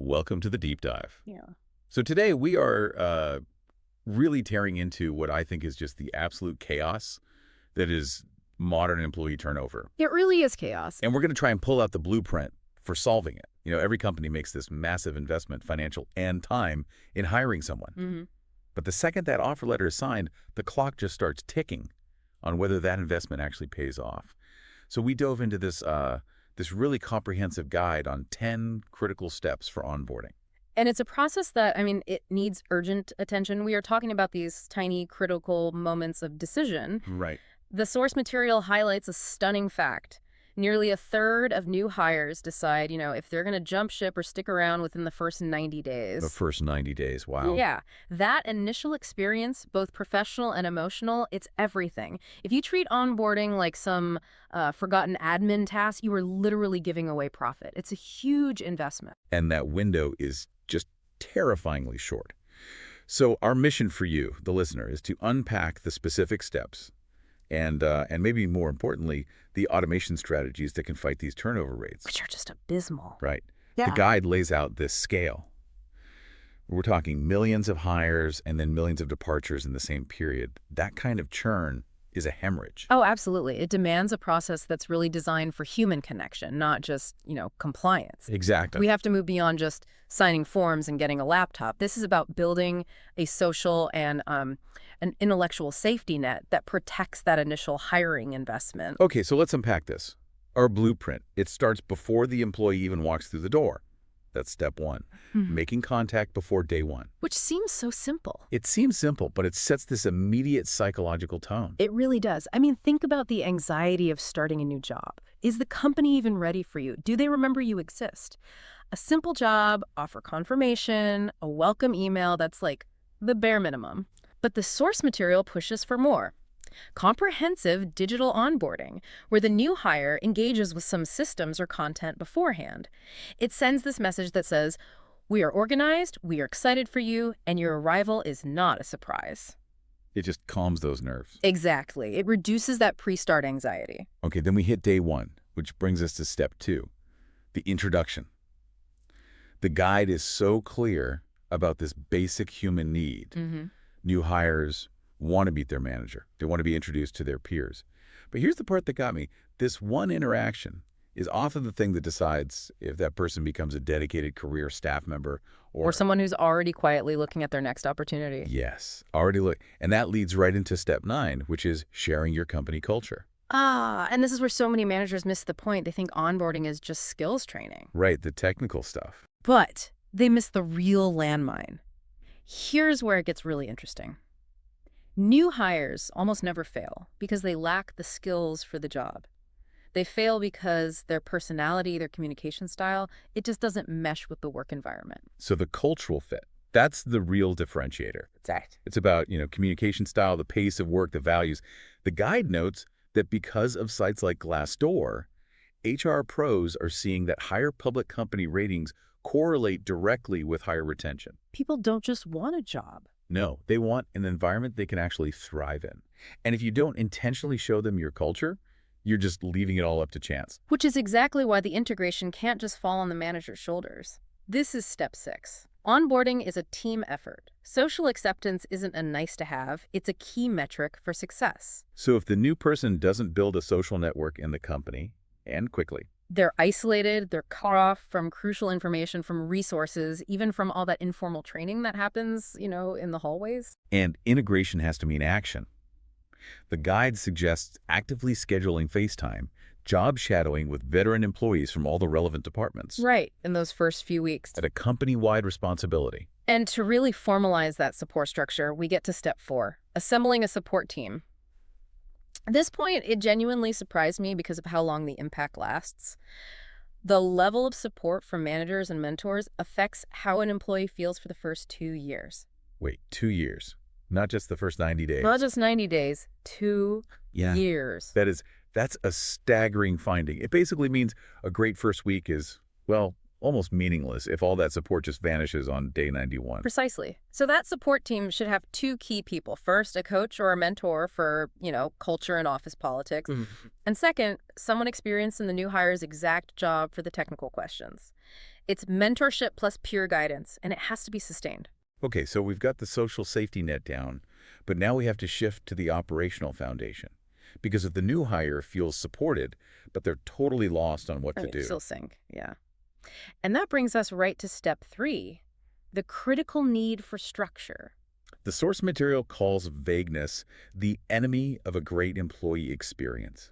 Welcome to the deep dive. Yeah. So today we are really tearing into what I think is just the absolute chaos that is modern employee turnover. It really is chaos. And we're going to try and pull out the blueprint for solving it. You know, every company makes this massive investment, financial and time, in hiring someone. Mm-hmm. But the second that offer letter is signed, the clock just starts ticking on whether that investment actually pays off. So we dove into this really comprehensive guide on 10 critical steps for onboarding. And it's a process that, it needs urgent attention. We are talking about these tiny critical moments of decision. Right. The source material highlights a stunning fact. Nearly a third of new hires decide, if they're going to jump ship or stick around within the first 90 days. The first 90 days, wow. Yeah. That initial experience, both professional and emotional, it's everything. If you treat onboarding like some forgotten admin task, you are literally giving away profit. It's a huge investment. And that window is just terrifyingly short. So our mission for you, the listener, is to unpack the specific steps and maybe more importantly, the automation strategies that can fight these turnover rates. Which are just abysmal. Right. Yeah. The guide lays out this scale. We're talking millions of hires and then millions of departures in the same period. That kind of churn is a hemorrhage. Oh, absolutely. It demands a process that's really designed for human connection, not just, compliance. Exactly. We have to move beyond just signing forms and getting a laptop. This is about building a social and an intellectual safety net that protects that initial hiring investment. Okay, so let's unpack this. Our blueprint, it starts before the employee even walks through the door. That's step one, making contact before day one. Which seems so simple. It seems simple, but it sets this immediate psychological tone. It really does. Think about the anxiety of starting a new job. Is the company even ready for you? Do they remember you exist? A simple job, offer confirmation, a welcome email, that's like the bare minimum. But the source material pushes for more. Comprehensive digital onboarding, where the new hire engages with some systems or content beforehand. It sends this message that says, we are organized, we are excited for you, and your arrival is not a surprise. It just calms those nerves. Exactly. It reduces that pre-start anxiety. Okay, then we hit day one, which brings us to step two, the introduction. The guide is so clear about this basic human need. New hires want to meet their manager. They want to be introduced to their peers. But here's the part that got me. This one interaction is often the thing that decides if that person becomes a dedicated career staff member or someone who's already quietly looking at their next opportunity. Yes, already look. And that leads right into step 9, which is sharing your company culture. And this is where so many managers miss the point. They think onboarding is just skills training. Right, the technical stuff. But they miss the real landmine. Here's where it gets really interesting. New hires almost never fail because they lack the skills for the job. They fail because their personality, their communication style, it just doesn't mesh with the work environment. So the cultural fit, that's the real differentiator. Exactly. It's about, communication style, the pace of work, the values. The guide notes that because of sites like Glassdoor, HR pros are seeing that higher public company ratings correlate directly with higher retention. People don't just want a job. No, they want an environment they can actually thrive in. And if you don't intentionally show them your culture, you're just leaving it all up to chance. Which is exactly why the integration can't just fall on the manager's shoulders. This is step 6. Onboarding is a team effort. Social acceptance isn't a nice to have, it's a key metric for success. So if the new person doesn't build a social network in the company, and quickly, they're isolated, they're cut off from crucial information, from resources, even from all that informal training that happens, in the hallways. And integration has to mean action. The guide suggests actively scheduling FaceTime, job shadowing with veteran employees from all the relevant departments. Right, in those first few weeks. At a company-wide responsibility. And to really formalize that support structure, we get to step 4, assembling a support team. At this point, it genuinely surprised me because of how long the impact lasts. The level of support from managers and mentors affects how an employee feels for the first 2 years. Wait, 2 years? Not just the first 90 days? Not just 90 days, 2 years. That's a staggering finding. It basically means a great first week is, well, almost meaningless if all that support just vanishes on day 91. Precisely. So that support team should have 2 key people. First, a coach or a mentor for, culture and office politics. And second, someone experienced in the new hire's exact job for the technical questions. It's mentorship plus pure guidance, and it has to be sustained. Okay, so we've got the social safety net down, but now we have to shift to the operational foundation. Because if the new hire feels supported, but they're totally lost on what to do. Still sink, yeah. And that brings us right to step 3, the critical need for structure. The source material calls vagueness the enemy of a great employee experience.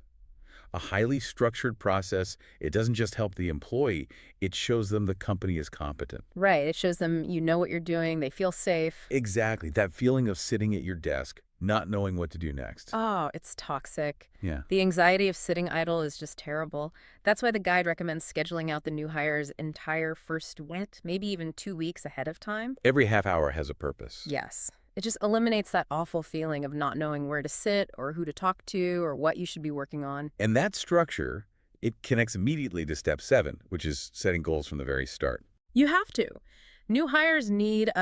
A highly structured process, it doesn't just help the employee, it shows them the company is competent. Right, it shows them you know what you're doing, they feel safe. Exactly, that feeling of sitting at your desk, not knowing what to do next. Oh, it's toxic. Yeah. The anxiety of sitting idle is just terrible. That's why the guide recommends scheduling out the new hire's entire first week, maybe even 2 weeks ahead of time. Every half hour has a purpose. Yes. It just eliminates that awful feeling of not knowing where to sit or who to talk to or what you should be working on. And that structure, it connects immediately to step 7, which is setting goals from the very start. You have to. New hires need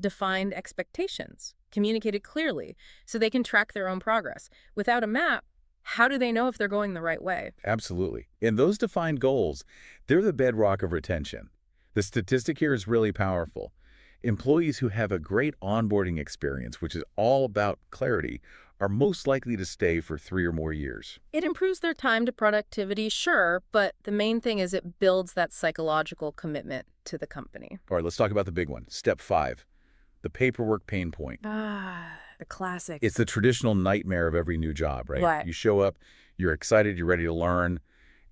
defined expectations, communicated clearly, so they can track their own progress. Without a map, how do they know if they're going the right way? Absolutely. And those defined goals, they're the bedrock of retention. The statistic here is really powerful. Employees who have a great onboarding experience, which is all about clarity, are most likely to stay for 3 or more years. It improves their time to productivity, sure, but the main thing is it builds that psychological commitment to the company. All right, let's talk about the big one. Step 5, the paperwork pain point. The classic. It's the traditional nightmare of every new job, right? Right. You show up, you're excited, you're ready to learn,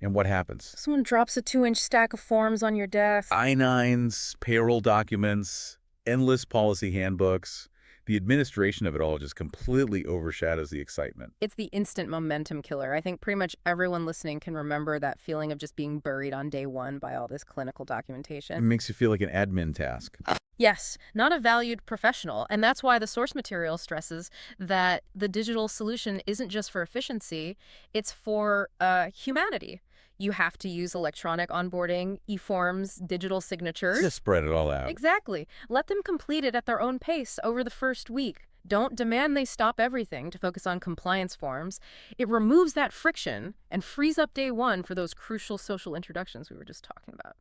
and what happens? Someone drops a 2-inch stack of forms on your desk. I-9s, payroll documents, endless policy handbooks. The administration of it all just completely overshadows the excitement. It's the instant momentum killer. I think pretty much everyone listening can remember that feeling of just being buried on day 1 by all this clinical It documentation. makes you feel like an admin task. Yes, not a valued professional. And that's why the source material stresses that the digital solution isn't just for efficiency, it's for humanity. You have to use electronic onboarding, e-forms, digital signatures. Just spread it all out. Exactly. Let them complete it at their own pace over the first week. Don't demand they stop everything to focus on compliance forms. It removes that friction and frees up day 1 for those crucial social introductions we were just talking about.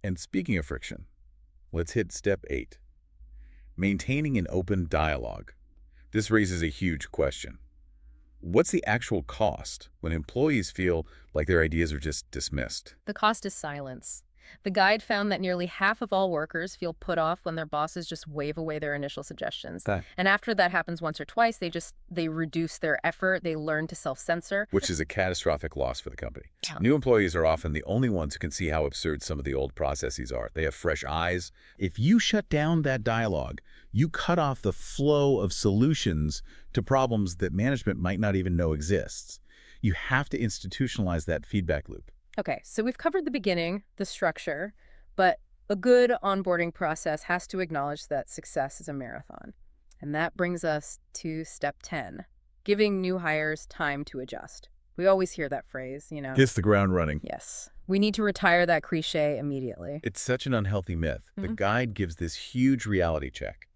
And speaking of friction, let's hit step 8. Maintaining an open dialogue. This raises a huge question. What's the actual cost when employees feel like their ideas are just dismissed? The cost is silence. The guide found that nearly half of all workers feel put off when their bosses just wave away their initial suggestions. And after that happens once or twice, they reduce their effort, they learn to self-censor. Which is a catastrophic loss for the company. Yeah. New employees are often the only ones who can see how absurd some of the old processes are. They have fresh eyes. If you shut down that dialogue, you cut off the flow of solutions to problems that management might not even know exists. You have to institutionalize that feedback loop. Okay, so we've covered the beginning, the structure, but a good onboarding process has to acknowledge that success is a marathon. And that brings us to step 10, giving new hires time to adjust. We always hear that phrase, you know. Hits the ground running. Yes. We need to retire that cliche immediately. It's such an unhealthy myth. The guide gives this huge reality check.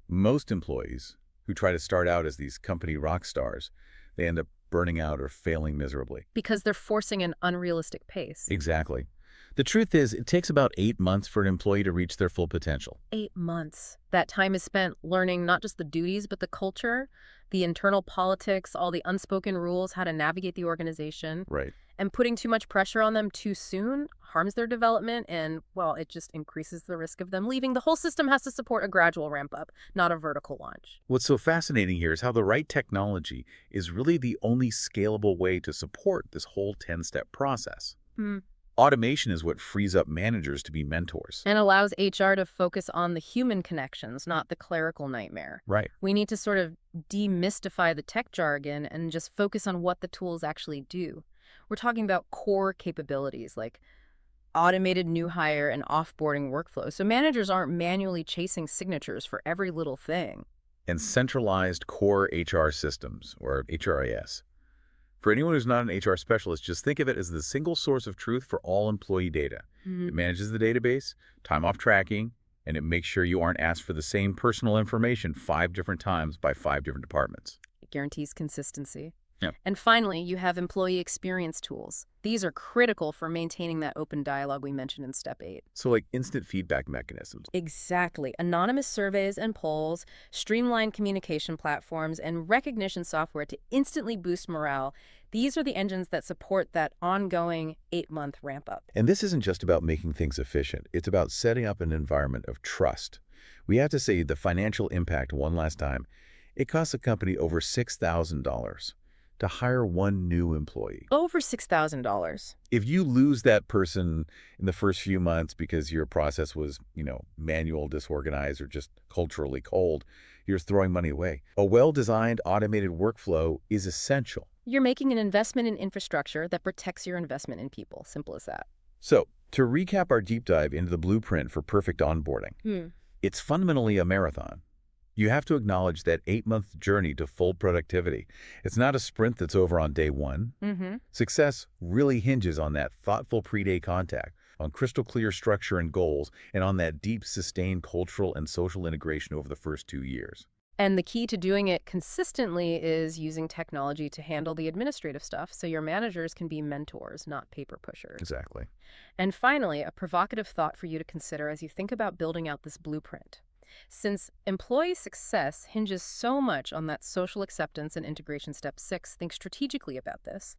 Most employees who try to start out as these company rock stars, they end up burning out or failing miserably. Because they're forcing an unrealistic pace. Exactly. The truth is, it takes about 8 months for an employee to reach their full potential. 8 months. That time is spent learning not just the duties, but the culture, the internal politics, all the unspoken rules, how to navigate the organization. Right. And putting too much pressure on them too soon harms their development and, well, it just increases the risk of them leaving. The whole system has to support a gradual ramp up, not a vertical launch. What's so fascinating here is how the right technology is really the only scalable way to support this whole 10-step process. Automation is what frees up managers to be mentors. And allows HR to focus on the human connections, not the clerical nightmare. Right. We need to sort of demystify the tech jargon and just focus on what the tools actually do. We're talking about core capabilities like automated new hire and offboarding workflows. So managers aren't manually chasing signatures for every little thing. And centralized core HR systems, or HRIS. For anyone who's not an HR specialist, just think of it as the single source of truth for all employee data. It manages the database, time off tracking, and it makes sure you aren't asked for the same personal information 5 different times by 5 different departments. It guarantees consistency. Yeah. And finally, you have employee experience tools. These are critical for maintaining that open dialogue we mentioned in step 8. So like instant feedback mechanisms. Exactly. Anonymous surveys and polls, streamlined communication platforms, and recognition software to instantly boost morale. These are the engines that support that ongoing 8-month ramp up. And this isn't just about making things efficient. It's about setting up an environment of trust. We have to say the financial impact one last time. It costs a company over $6,000 to hire one new employee. Over $6,000. If you lose that person in the first few months because your process was, manual, disorganized, or just culturally cold, you're throwing money away. A well-designed automated workflow is essential. You're making an investment in infrastructure that protects your investment in people. Simple as that. So, to recap our deep dive into the blueprint for perfect onboarding, it's fundamentally a marathon. You have to acknowledge that 8-month journey to full productivity. It's not a sprint that's over on day one. Success really hinges on that thoughtful pre-day contact, on crystal clear structure and goals, and on that deep, sustained cultural and social integration over the first 2 years. And the key to doing it consistently is using technology to handle the administrative stuff so your managers can be mentors, not paper pushers. Exactly. And finally, a provocative thought for you to consider as you think about building out this blueprint. Since employee success hinges so much on that social acceptance and integration step 6, think strategically about this.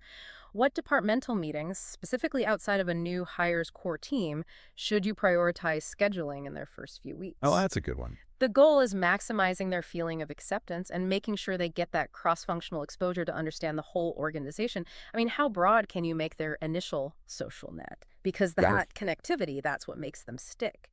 What departmental meetings, specifically outside of a new hire's core team, should you prioritize scheduling in their first few weeks? Oh, that's a good one. The goal is maximizing their feeling of acceptance and making sure they get that cross-functional exposure to understand the whole organization. I mean, how broad can you make their initial social net? Because that connectivity, that's what makes them stick.